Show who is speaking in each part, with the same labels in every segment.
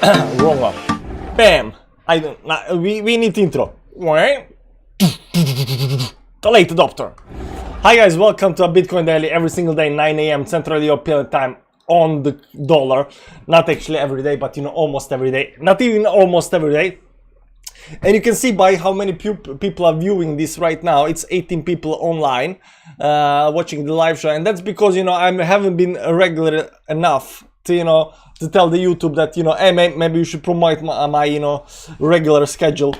Speaker 1: Wrong one. Bam! I don't. We need intro. The late adopter. Hi guys, welcome to a Bitcoin Daily every single day, 9 a.m. Central European time on the dollar. Not actually every day, but you know, almost every day. Not even almost every day. And you can see by how many people are viewing this right now. It's 18 people online watching the live show, and that's because, you know, I haven't been regular enough to, you know, to tell the YouTube that, you know, hey, maybe you should promote my you know, regular schedule.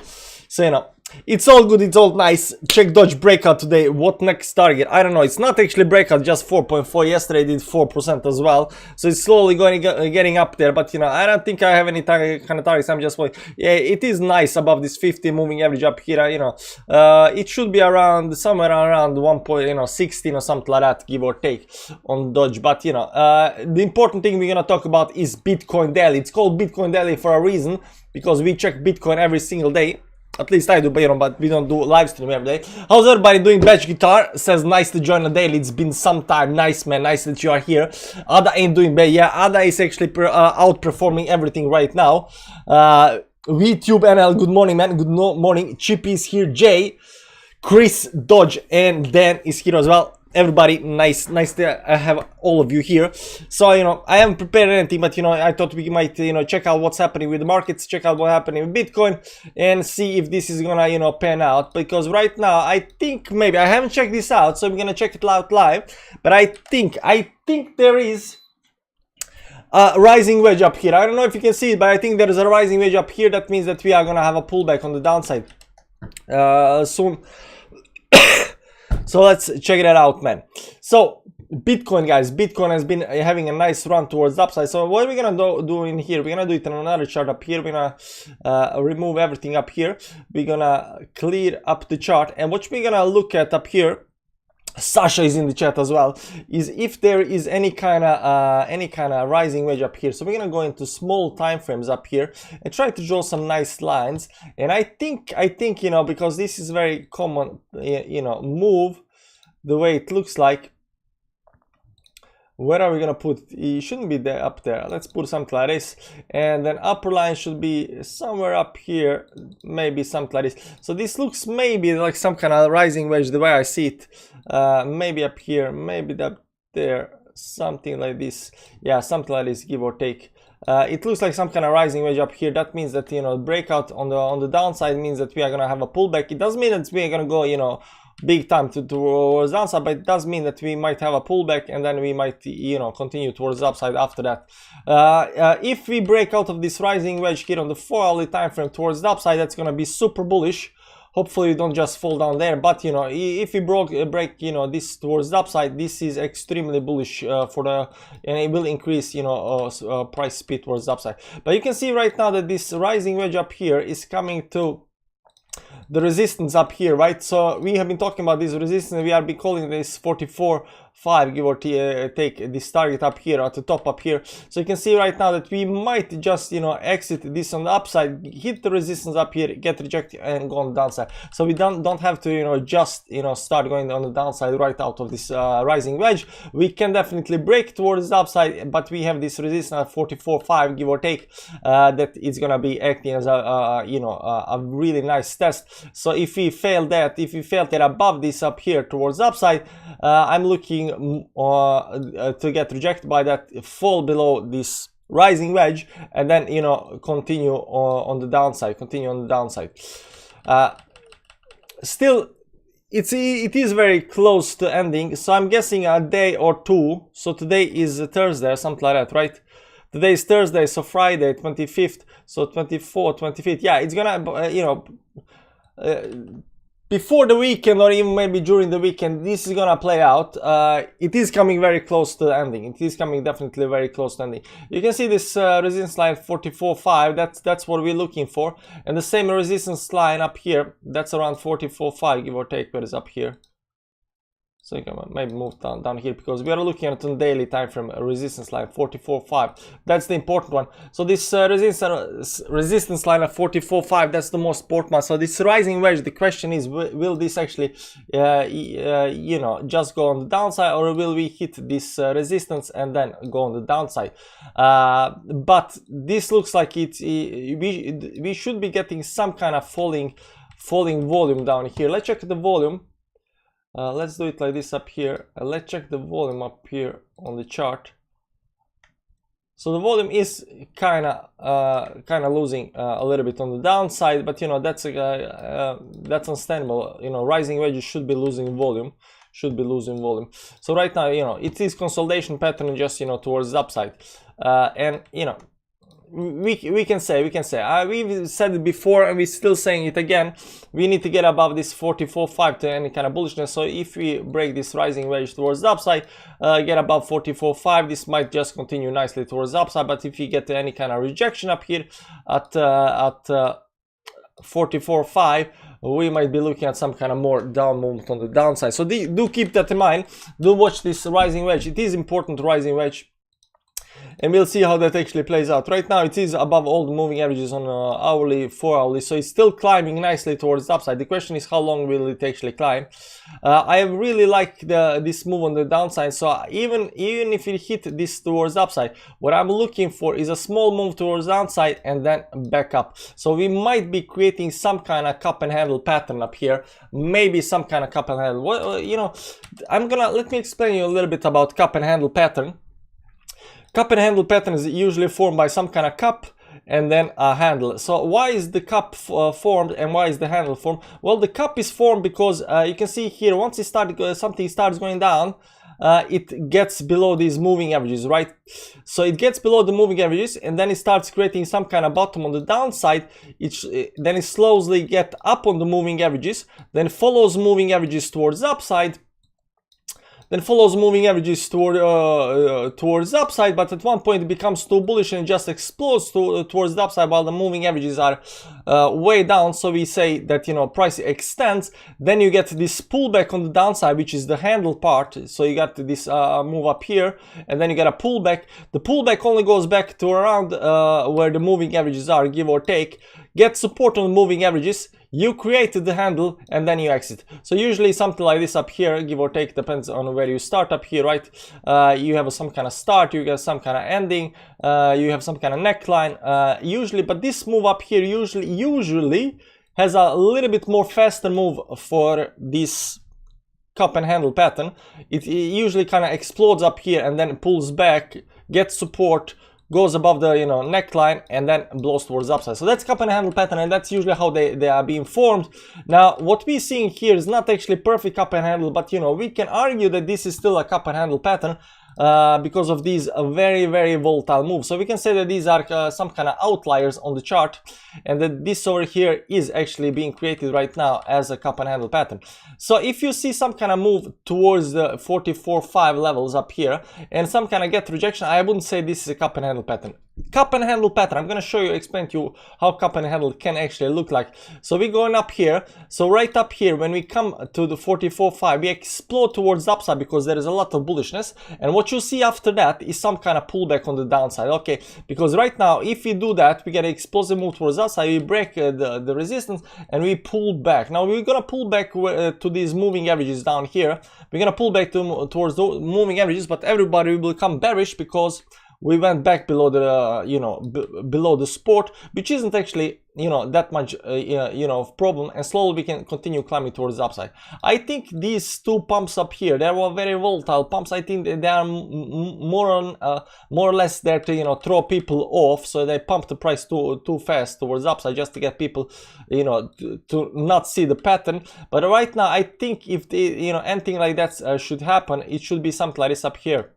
Speaker 1: So, you know, it's all good, it's all nice. Check Doge breakout today. What next target? I don't know. It's not actually breakout, just 4.4. Yesterday did 4% as well. So it's slowly getting up there. But, you know, I don't think I have any kind of targets. I'm just like, yeah, it is nice above this 50 moving average up here. You know, it should be around somewhere around 1.16 or something like that, give or take, on Doge. But, you know, the important thing we're gonna talk about is Bitcoin Daily. It's called Bitcoin Daily for a reason, because we check Bitcoin every single day. At least I do, but you know, but we don't do live stream every day. How's everybody doing? Batch Guitar says nice to join the daily. It's been some time. Nice, man. Nice that you are here. Ada ain't doing bad. Yeah, Ada is actually outperforming everything right now. VTube NL, good morning, man. Good morning. Chippy is here. Jay, Chris, Doge, and Dan is here as well. Everybody, nice to have all of you here. So, you know, I haven't prepared anything, but, you know, I thought we might, you know, check out what's happening with the markets, check out what's happening with Bitcoin, and see if this is gonna, you know, pan out. Because right now, I think maybe, I haven't checked this out, so we're gonna check it out live. But I think there is a rising wedge up here. I don't know if you can see it, but I think there is a rising wedge up here. That means that we are gonna have a pullback on the downside soon. So let's check that out, man. So Bitcoin, guys, Bitcoin has been having a nice run towards the upside. So what are we gonna do in here? We're gonna do it on another chart up here. We're gonna remove everything up here. We're gonna clear up the chart, and what we're gonna look at up here, Sasha is in the chat as well, is if there is any kind of rising wedge up here. So we're gonna go into small time frames up here and try to draw some nice lines. And I think you know, because this is very common, you know, move the way it looks like. Where are we gonna put it? It shouldn't be there, up there. Let's put something like this, and then upper line should be somewhere up here, maybe something like this. So this looks maybe like some kind of rising wedge the way I see it. Maybe up here, maybe up there, something like this. Yeah, something like this, give or take. It looks like some kind of rising wedge up here. That means that, you know, breakout on the downside means that we are gonna have a pullback. It doesn't mean that we are gonna go, you know, big time towards the downside, but it does mean that we might have a pullback, and then we might, you know, continue towards the upside after that. If we break out of this rising wedge here on the 4-hourly time frame towards the upside, that's gonna be super bullish. Hopefully you don't just fall down there, but, you know, if we break, you know, this towards the upside, this is extremely bullish for the, and it will increase, you know, price speed towards the upside. But you can see right now that this rising wedge up here is coming to the resistance up here, right? So we have been talking about this resistance. We are be calling this 44.5, give or take this target up here at the top up here. So you can see right now that we might just, you know, exit this on the upside, hit the resistance up here, get rejected, and go on the downside. So we don't have to, you know, just, you know, start going on the downside right out of this rising wedge. We can definitely break towards the upside, but we have this resistance at 44.5, give or take, that is gonna be acting as a you know, a really nice test. So if we fail that, above this up here towards the upside, I'm looking to get rejected by that, fall below this rising wedge, and then, you know, continue on the downside. Still, it is very close to ending, so I'm guessing a day or two. So today is Thursday or something like that, right? Today is Thursday, so Friday 25th, so 24th, 25th. Yeah, it's gonna, you know, before the weekend, or even maybe during the weekend, this is gonna play out. It is coming very close to the ending. It is coming definitely very close to ending. You can see this resistance line 44.5. That's what we're looking for, and the same resistance line up here, that's around 44.5, give or take. What is up here? So you can maybe move down here, because we are looking at on daily time frame resistance line 44.5. That's the important one. So this resistance line of 44.5, that's the most important one. So this rising wedge, the question is, will this actually you know, just go on the downside, or will we hit this resistance and then go on the downside? But this looks like we should be getting some kind of falling volume down here. Let's check the volume. Let's do it like this up here. Let's check the volume up here on the chart. So the volume is kind of losing a little bit on the downside, but you know, that's understandable. You know, rising wedges should be losing volume. So right now, you know, it is consolidation pattern, just, you know, towards the upside, and you know, we can say we've said it before and we're still saying it again, we need to get above this 44.5 to any kind of bullishness. So if we break this rising wedge towards the upside, get above 44.5, this might just continue nicely towards the upside. But if you get any kind of rejection up here at 44.5, we might be looking at some kind of more down movement on the downside. So do keep that in mind. Do watch this rising wedge. It is important, rising wedge, and we'll see how that actually plays out. Right now it is above all the moving averages on hourly, 4 hourly, so it's still climbing nicely towards the upside. The question is, how long will it actually climb? I really like this move on the downside. So even if it hit this towards the upside, what I'm looking for is a small move towards the downside and then back up. So we might be creating some kind of cup and handle pattern up here, maybe some kind of cup and handle. Well, you know, let me explain you a little bit about cup and handle pattern. Cup and handle pattern is usually formed by some kind of cup and then a handle. So why is the cup formed and why is the handle formed? Well, the cup is formed because you can see here, once something starts going down, it gets below these moving averages, right? So it gets below the moving averages and then it starts creating some kind of bottom on the downside. Then it slowly gets up on the moving averages, then follows moving averages towards the upside, then follows moving averages towards the upside, but at one point it becomes too bullish and just explodes towards the upside while the moving averages are way down. So we say that, you know, price extends, then you get this pullback on the downside, which is the handle part. So you got this move up here and then you get a pullback. The pullback only goes back to around where the moving averages are, give or take, get support on the moving averages, you created the handle and then you exit. So usually something like this up here, give or take, depends on where you start up here, right? You have some kind of start, you get some kind of ending, you have some kind of neckline, usually, but this move up here usually has a little bit more faster move for this cup and handle pattern. It usually kind of explodes up here and then pulls back, gets support, goes above the, you know, neckline and then blows towards the upside. So that's cup and handle pattern, and that's usually how they are being formed. Now what we're seeing here is not actually perfect cup and handle, but you know, we can argue that this is still a cup and handle pattern because of these very volatile moves. So we can say that these are some kind of outliers on the chart, and that this over here is actually being created right now as a cup and handle pattern. So if you see some kind of move towards the 44.5 levels up here and some kind of get rejection, I wouldn't say this is a cup and handle pattern. Cup and handle pattern, I'm going to show you, explain to you how cup and handle can actually look like. So we're going up here. So right up here, when we come to the 44.5, we explode towards the upside because there is a lot of bullishness, and what you see after that is some kind of pullback on the downside. Okay, because right now if we do that, we get an explosive move towards the upside, we break the resistance and we pull back. Now we're going to pull back to these moving averages down here. We're going to pull back towards the moving averages, but everybody will become bearish because we went back below the you know, below the support, which isn't actually, you know, that much you know, problem, and slowly we can continue climbing towards the upside. I think these two pumps up here, they were very volatile pumps. I think they are more or less there to, you know, throw people off, so they pump the price too fast towards the upside just to get people, you know, to not see the pattern. But right now I think if you know, anything like that should happen, it should be something like this up here.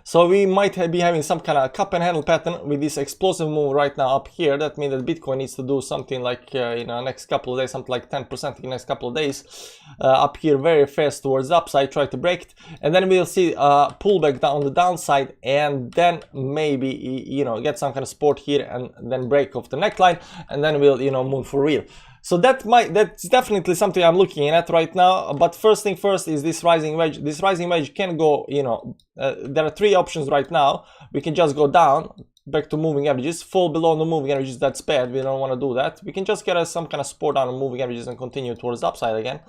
Speaker 1: So we might be having some kind of cup and handle pattern with this explosive move right now up here. That means that Bitcoin needs to do something like in the next couple of days, something like 10% in the next couple of days, up here very fast towards the upside, try to break it, and then we'll see a pullback down the downside, and then maybe, you know, get some kind of support here and then break off the neckline, and then we'll, you know, move for real. So that's definitely something I'm looking at right now. But first thing first is this rising wedge. This rising wedge can go, you know, there are three options right now. We can just go down back to moving averages, fall below the moving averages. That's bad. We don't want to do that. We can just get some kind of support down on moving averages and continue towards the upside again.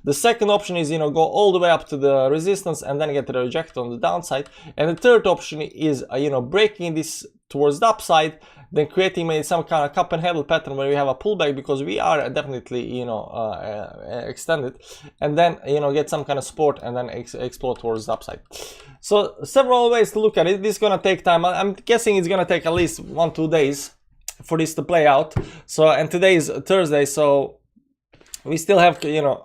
Speaker 1: The second option is, you know, go all the way up to the resistance and then get rejected on the downside. And the third option is, you know, breaking this towards the upside, then creating maybe some kind of cup and handle pattern where we have a pullback, because we are definitely, you know, extended, and then, you know, get some kind of support and then explode towards the upside. So several ways to look at it. This is gonna take time. I'm guessing it's gonna take at least 1-2 days for this to play out. So, and today is Thursday, so we still have, you know,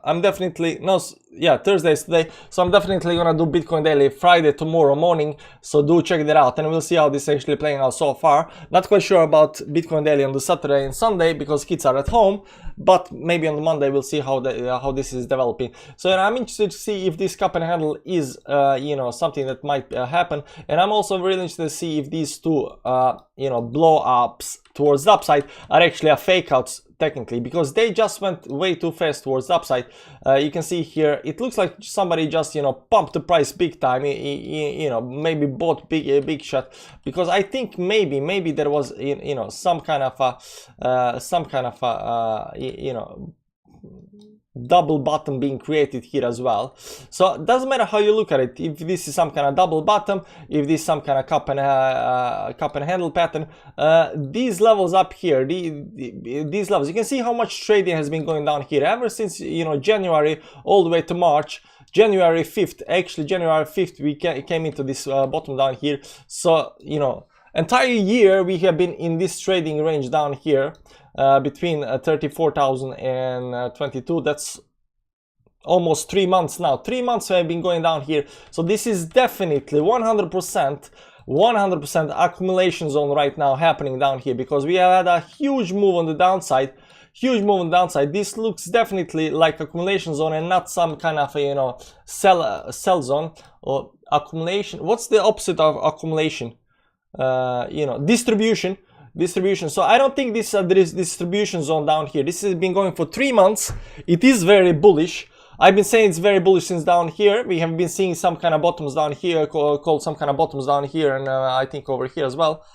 Speaker 1: I'm definitely, no, yeah, Thursday is today, so I'm definitely gonna do Bitcoin Daily Friday tomorrow morning, so do check that out, and we'll see how this is actually playing out so far. Not quite sure about Bitcoin Daily on the Saturday and Sunday because kids are at home, but maybe on the Monday we'll see how this is developing. So, and I'm interested to see if this cup and handle is, you know, something that might happen, and I'm also really interested to see if these two, you know, blow ups towards the upside are actually a fake outs technically, because they just went way too fast towards the upside. You can see here, it looks like somebody just, you know, pumped the price big time, you know, maybe bought big shot, because I think maybe there was, you know, some kind of you know, double bottom being created here as well. So it doesn't matter how you look at it, if this is some kind of double bottom, if this is some kind of cup and handle pattern, these levels up here, these levels, you can see how much trading has been going down here ever since, you know, January all the way to March. January 5th, actually January 5th, we came into this bottom down here. So, you know, entire year we have been in this trading range down here, between 34,000 and 22. That's almost 3 months now. 3 months have been going down here. So this is definitely 100% accumulation zone right now happening down here, because we have had a huge move on the downside. This looks definitely like accumulation zone and not some kind of, you know, sell zone or accumulation. What's the opposite of accumulation? You know, distribution. So I don't think this distribution zone down here. This has been going for 3 months. It is very bullish. I've been saying it's very bullish since down here. We have been seeing some kind of bottoms down here, called some kind of bottoms down here, and I think over here as well.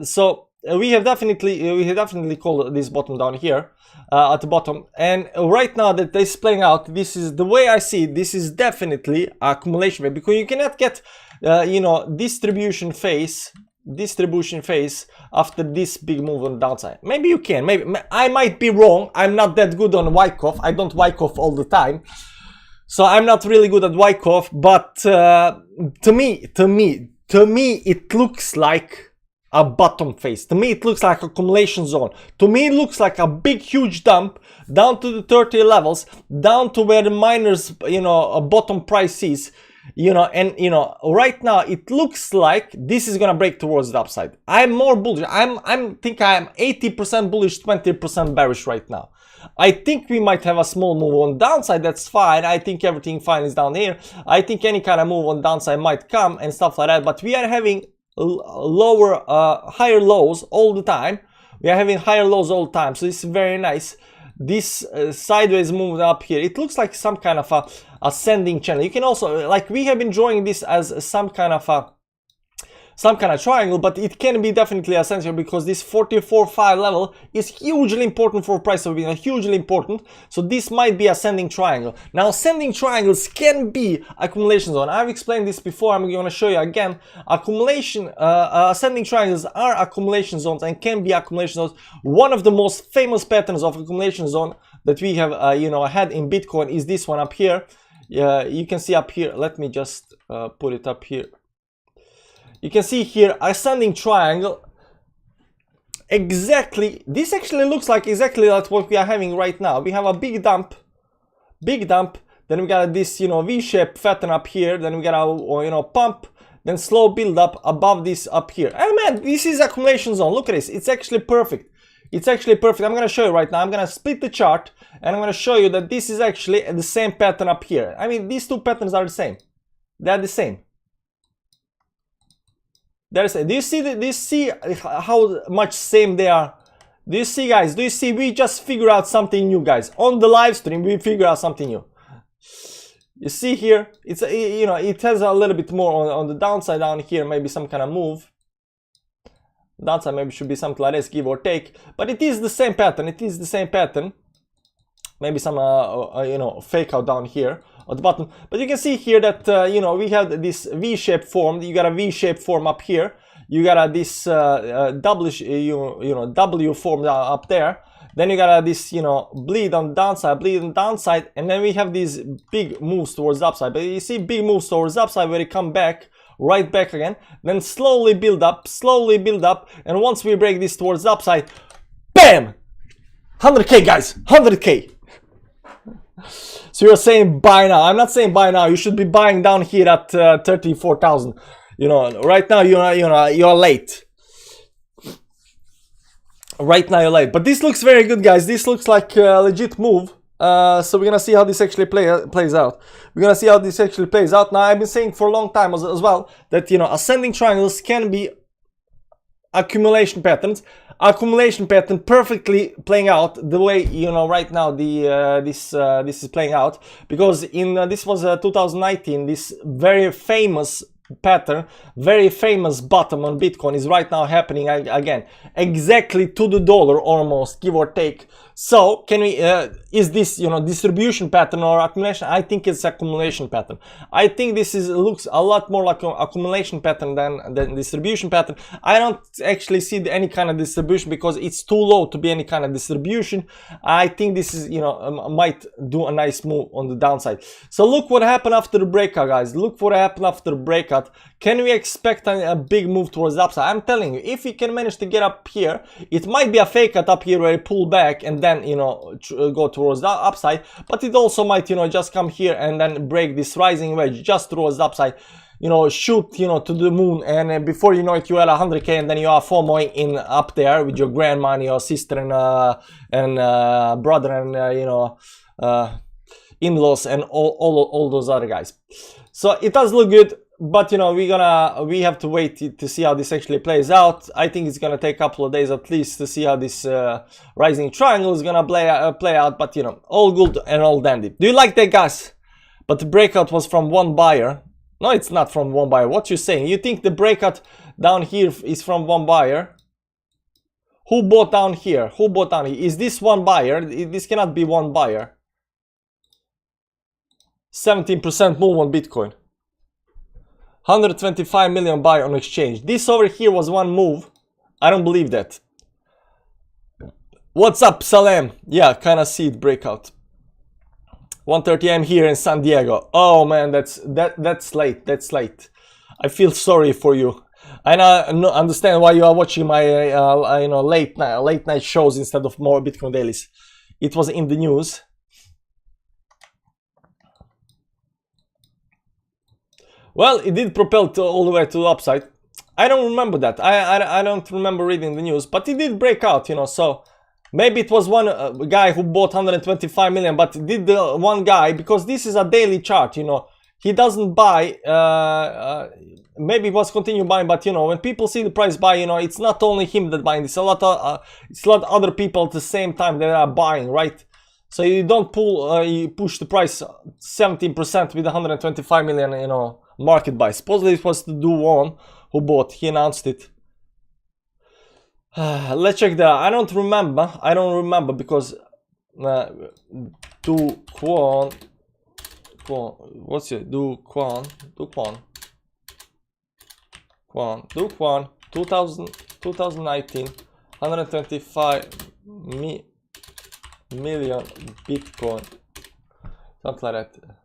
Speaker 1: So we have definitely called this bottom down here at the bottom, and right now that this is playing out, this is the way I see it. This is definitely accumulation, because you cannot get you know, distribution phase after this big move on the downside. Maybe you can, maybe I might be wrong. I'm not that good on Wyckoff. I don't Wyckoff all the time, so I'm not really good at Wyckoff, but to me it looks like a bottom phase. To me it looks like accumulation zone. To me it looks like a big huge dump down to the 30 levels, down to where the miners, you know, a bottom price is, you know, and you know, right now it looks like this is gonna break towards the upside. I'm more bullish. I think I'm 80% bullish, 20% bearish right now. I think we might have a small move on downside. That's fine. I think everything fine is down here. I think any kind of move on downside might come and stuff like that, but we are having higher lows all the time. We are having higher lows all the time, so this is very nice. This sideways move up here, it looks like some kind of a ascending channel. You can also, like, we have been drawing this as some kind of triangle, but it can be definitely essential, because this 44.5 level is hugely important for price of Bitcoin, hugely important. So this might be ascending triangle. Now ascending triangles can be accumulation zone. I've explained this before. I'm going to show you again. Ascending triangles are accumulation zones and can be accumulation zones. One of the most famous patterns of accumulation zone that we have you know, had in Bitcoin is this one up here. You can see up here. Let me just put it up here. You can see here ascending triangle. Exactly, this actually looks like exactly like what we are having right now. We have a big dump, then we got this, you know, V-shaped pattern up here, then we got a, you know, pump, then slow build up above this up here. And man, this is accumulation zone. Look at this, it's actually perfect. It's actually perfect. I'm gonna show you right now. I'm gonna split the chart and I'm gonna show you that this is actually the same pattern up here. I mean, these two patterns are the same. They're the same. Do you see how much same they are? Do you see, guys? Do you see? We just figure out something new, guys. On the live stream, we figure out something new. You see here, it's you know, it has a little bit more on the downside down here, maybe some kind of move. Downside maybe should be something like this, give or take, but it is the same pattern. It is the same pattern. Maybe some you know, fake out down here at the bottom, but you can see here that you know, we have this V-shaped form. You got a V-shaped form up here. You got this W form up there. Then you got this, you know, bleed on the downside, and then we have these big moves towards the upside. But you see big moves towards the upside where it come back, right back again, then slowly build up, and once we break this towards the upside, bam! 100K, guys, 100K. So you're saying buy now. I'm not saying buy now. You should be buying down here at 34,000. You know, right now you're late. Right now you're late, but this looks very good, guys. This looks like a legit move. So we're gonna see how this actually plays out. We're gonna see how this actually plays out. Now, I've been saying for a long time as well that, you know, ascending triangles can be accumulation patterns. Accumulation pattern perfectly playing out the way, you know, right now this is playing out, because in this was 2019, this very famous pattern, very famous bottom on Bitcoin is right now happening again, exactly to the dollar almost, give or take. So can we is this, you know, distribution pattern or accumulation? I think it's accumulation pattern. I think this looks a lot more like an accumulation pattern than distribution pattern. I don't actually see any kind of distribution because it's too low to be any kind of distribution. I think this is, you know, might do a nice move on the downside. So look what happened after the breakout, guys. Look what happened after the breakout. Can we expect a big move towards the upside? I'm telling you, if we can manage to get up here, it might be a fake out up here where it pull back and then, you know, go towards the upside, but it also might, you know, just come here and then break this rising wedge just towards the upside, you know, shoot, you know, to the moon, and before you know it, you are 100K, and then you are FOMOing in up there with your grandma and your sister and brother and you know, in-laws and all those other guys. So it does look good. But, you know, we have to wait to see how this actually plays out. I think it's gonna take a couple of days at least to see how this rising triangle is gonna play out. But, you know, all good and all dandy. Do you like that, guys? But the breakout was from one buyer. No, it's not from one buyer. What you saying? You think the breakout down here is from one buyer? Who bought down here? Who bought down here? Is this one buyer? This cannot be one buyer. 17% move on Bitcoin. 125 million buy on exchange. This over here was one move. I don't believe that. What's up, Salem? Yeah, kind of see it breakout. 1:30 AM here in San Diego. Oh man, that's late. That's late. I feel sorry for you. I understand why you are watching my you know, late night shows instead of more Bitcoin dailies. It was in the news. Well, it did propel all the way to the upside. I don't remember that. I don't remember reading the news, but it did break out, you know. So maybe it was one guy who bought 125 million, but did the one guy, because this is a daily chart, you know. He doesn't buy. Maybe he was continue buying, but you know, when people see the price buy, you know, it's not only him that buying. It's a lot of other people at the same time that are buying, right? So you don't pull, you push the price 17% with 125 million, you know, market buy. Supposedly it was to do one who bought. He announced it. Let's check that. I don't remember because do Kwon. What's it? Do Kwon 2019 125 million Bitcoin, something like that.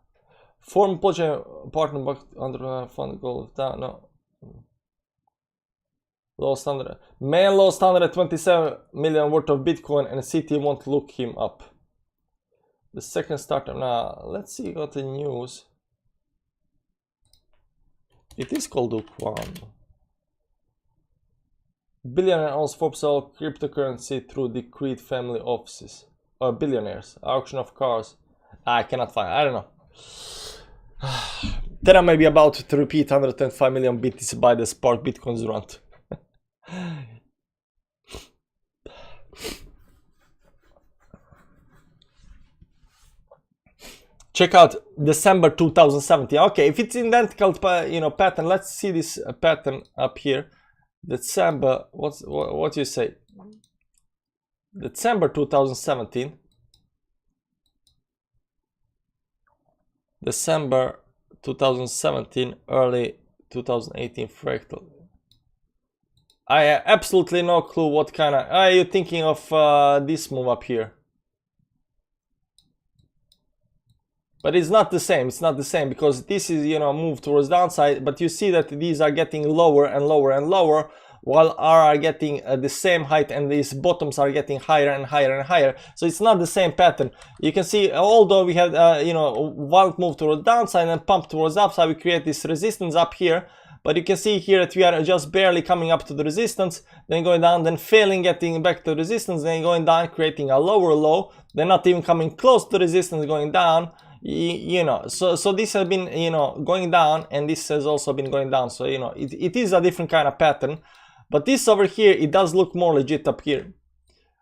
Speaker 1: Form project partner back under fund goal down. No, lost 127 million worth of Bitcoin, and the city won't look him up. The second starter. Now let's see what the news. It is called Duquan. Billionaire owns 4% of cryptocurrency through decreed family offices. Or billionaires. Auction of cars. I cannot find. I don't know. Then I may be about to repeat 105 million BTC by the Spark Bitcoins run. check out December 2017. Okay, if it's identical, you know, pattern, let's see this pattern up here. December, what you say? December 2017. December 2017, early 2018 fractal. I have absolutely no clue what kind of... Are you thinking of this move up here? But it's not the same. It's not the same because this is, you know, move towards downside. But you see that these are getting lower and lower and lower, while R are getting the same height, and these bottoms are getting higher and higher and higher. So it's not the same pattern. You can see, although we have, you know, wild move towards downside and pump towards upside, we create this resistance up here. But you can see here that we are just barely coming up to the resistance, then going down, then failing, getting back to resistance, then going down, creating a lower low, then not even coming close to resistance, going down. You know, so this has been, you know, going down, and this has also been going down. So, you know, it is a different kind of pattern. But this over here, it does look more legit up here.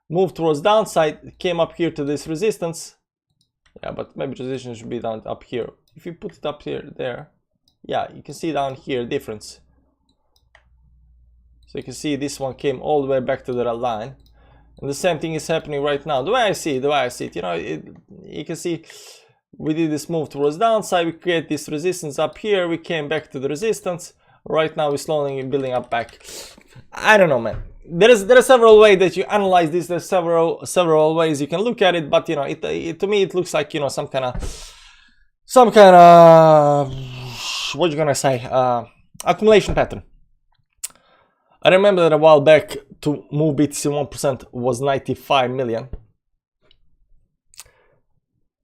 Speaker 1: Move towards downside, came up here to this resistance. Yeah, but maybe resistance should be down up here. If you put it up here, there. Yeah, you can see down here difference. So you can see this one came all the way back to the red line. And the same thing is happening right now. The way I see it, you know, you can see we did this move towards downside. We create this resistance up here. We came back to the resistance. Right now we're slowly building up back. I don't know, man. There are several ways that you analyze this. There's several ways you can look at it. But, you know, to me it looks like, you know, some kind of what you gonna say, accumulation pattern. I remember that a while back to move BTC 1% was 95 million.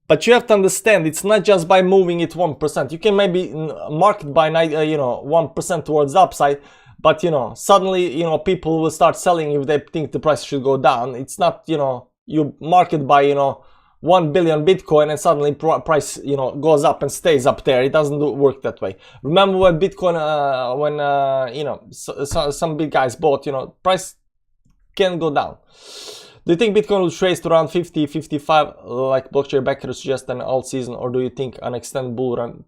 Speaker 1: But you have to understand, it's not just by moving it 1%. You can maybe mark it by, you know, 1% towards the upside, but, you know, suddenly, you know, people will start selling if they think the price should go down. It's not, you know, you mark it by, you know, 1 billion Bitcoin and suddenly price, you know, goes up and stays up there. It doesn't work that way. Remember when Bitcoin, you know, some big guys bought, you know, price can go down. Do you think Bitcoin will trace to around 50, 55 like blockchain backers suggest an alt season, or do you think an extended bull run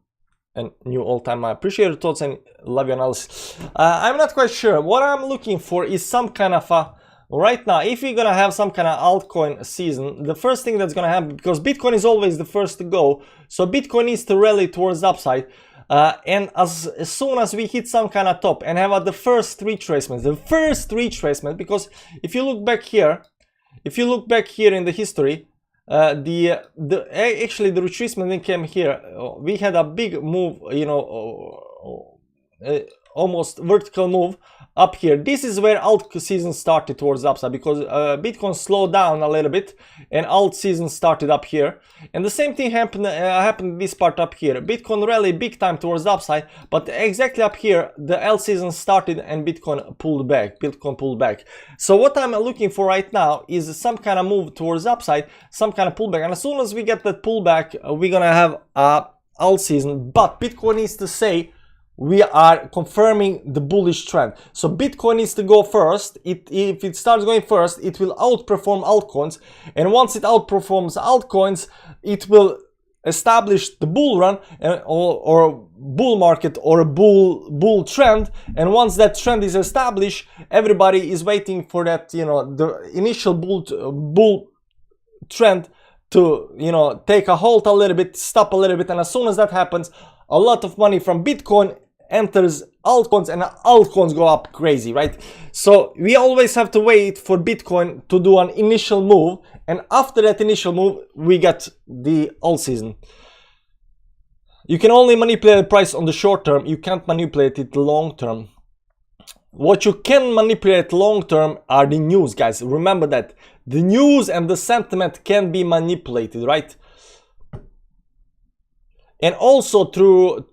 Speaker 1: and new all-time high? Appreciate your thoughts and love your analysis. I'm not quite sure. What I'm looking for is some kind of a... Right now, if you're gonna have some kind of altcoin season, the first thing that's gonna happen, because Bitcoin is always the first to go, so Bitcoin needs to rally towards the upside, and as soon as we hit some kind of top and have the first retracement, because if you look back here, in the history, actually the retracement then came here. We had a big move, you know, almost vertical move up here. This is where alt season started towards the upside, because Bitcoin slowed down a little bit and alt season started up here. And the same thing happened this part up here. Bitcoin rallied big time towards the upside, but exactly up here the alt season started and Bitcoin pulled back. So what I'm looking for right now is some kind of move towards the upside, some kind of pullback. And as soon as we get that pullback, we're gonna have alt season. But Bitcoin needs to say we are confirming the bullish trend. So Bitcoin needs to go first. If it starts going first, it will outperform altcoins. And once it outperforms altcoins, it will establish the bull run or bull market or a bull trend. And once that trend is established, everybody is waiting for that, you know, the initial bull trend to, you know, take a halt a little bit, stop a little bit. And as soon as that happens, a lot of money from Bitcoin enters altcoins and altcoins go up crazy, right? So we always have to wait for Bitcoin to do an initial move, and after that initial move we get the alt season. You can only manipulate the price on the short term, you can't manipulate it long term. What you can manipulate long term are the news, guys. Remember that the news and the sentiment can be manipulated, right? And also through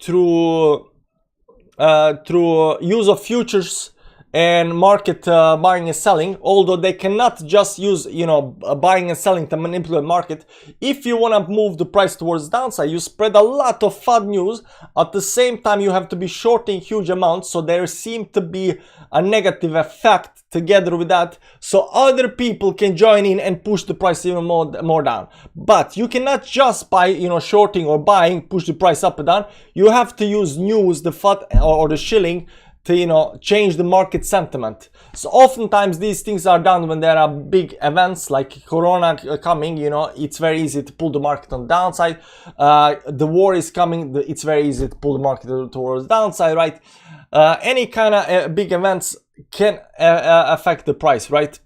Speaker 1: use of futures and market buying and selling, although they cannot just use, you know, buying and selling to manipulate market. If you want to move the price towards downside, you spread a lot of FUD news. At the same time, you have to be shorting huge amounts, so there seems to be a negative effect together with that, so other people can join in and push the price even more down. But you cannot just by, you know, shorting or buying push the price up and down. You have to use news, the FUD or the shilling, to, you know, change the market sentiment. So oftentimes these things are done when there are big events like Corona coming. You know, it's very easy to pull the market on the downside. The war is coming, it's very easy to pull the market towards the downside, right? Any kind of big events can affect the price, right?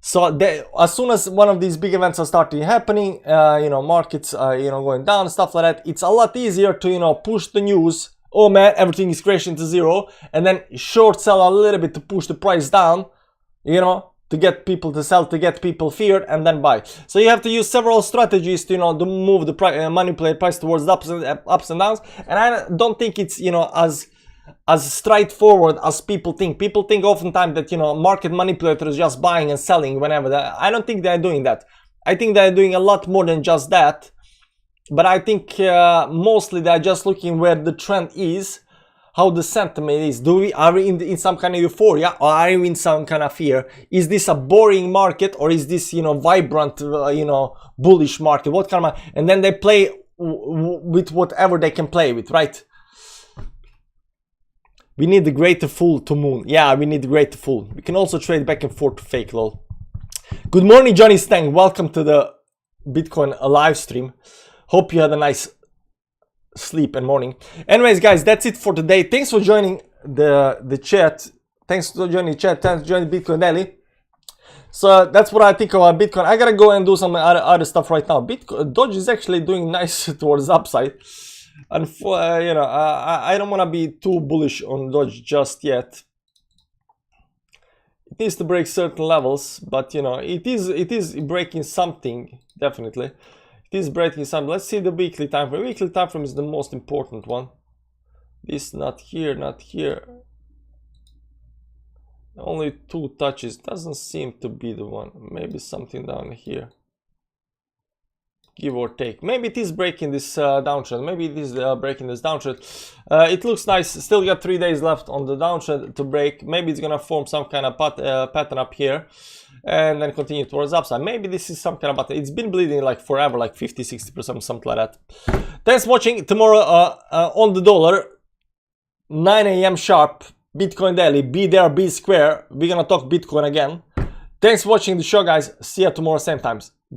Speaker 1: So as soon as one of these big events are starting happening, you know, markets are, you know, going down, stuff like that, it's a lot easier to, you know, push the news, oh man, everything is crashing to zero, and then short sell a little bit to push the price down, you know, to get people to sell, to get people feared, and then buy. So you have to use several strategies to, you know, to move the price, manipulate price towards the ups and downs. And I don't think it's, you know, as straightforward as people think. People think oftentimes that, you know, market manipulators just buying and selling whenever. I don't think they're doing that. I think they're doing a lot more than just that. But I think mostly they're just looking where the trend is, how the sentiment is. Are we in some kind of euphoria, or are we in some kind of fear? Is this a boring market, or is this, you know, vibrant, you know, bullish market? What kind of, and then they play with whatever they can play with, right? We need the greater fool to moon. Yeah, we need the greater fool. We can also trade back and forth to fake lol. Good morning, Johnny Stang. Welcome to the Bitcoin live stream. Hope you had a nice sleep and morning. Anyways, guys, that's it for today. Thanks for joining the chat. Thanks for joining the chat. Thanks for joining Bitcoin Daily. So that's what I think about Bitcoin. I gotta go and do some other stuff right now. Doge is actually doing nice towards the upside. And for, you know, I don't want to be too bullish on Doge just yet. It needs to break certain levels, but you know, it is breaking something, definitely. It is breaking something. Let's see the weekly time frame. Weekly time frame is the most important one. This not here, not here. Only 2 touches. Doesn't seem to be the one. Maybe something down here. Give or take. Maybe it is breaking this downtrend. Maybe it is breaking this downtrend. It looks nice. Still got 3 days left on the downtrend to break. Maybe it's gonna form some kind of pattern up here and then continue towards upside. Maybe this is some kind of pattern. It's been bleeding like forever, like 50-60%, something like that. Thanks for watching. Tomorrow on the dollar, 9 AM sharp, Bitcoin Daily. Be there, be square. We're gonna talk Bitcoin again. Thanks for watching the show, guys. See you tomorrow, same times.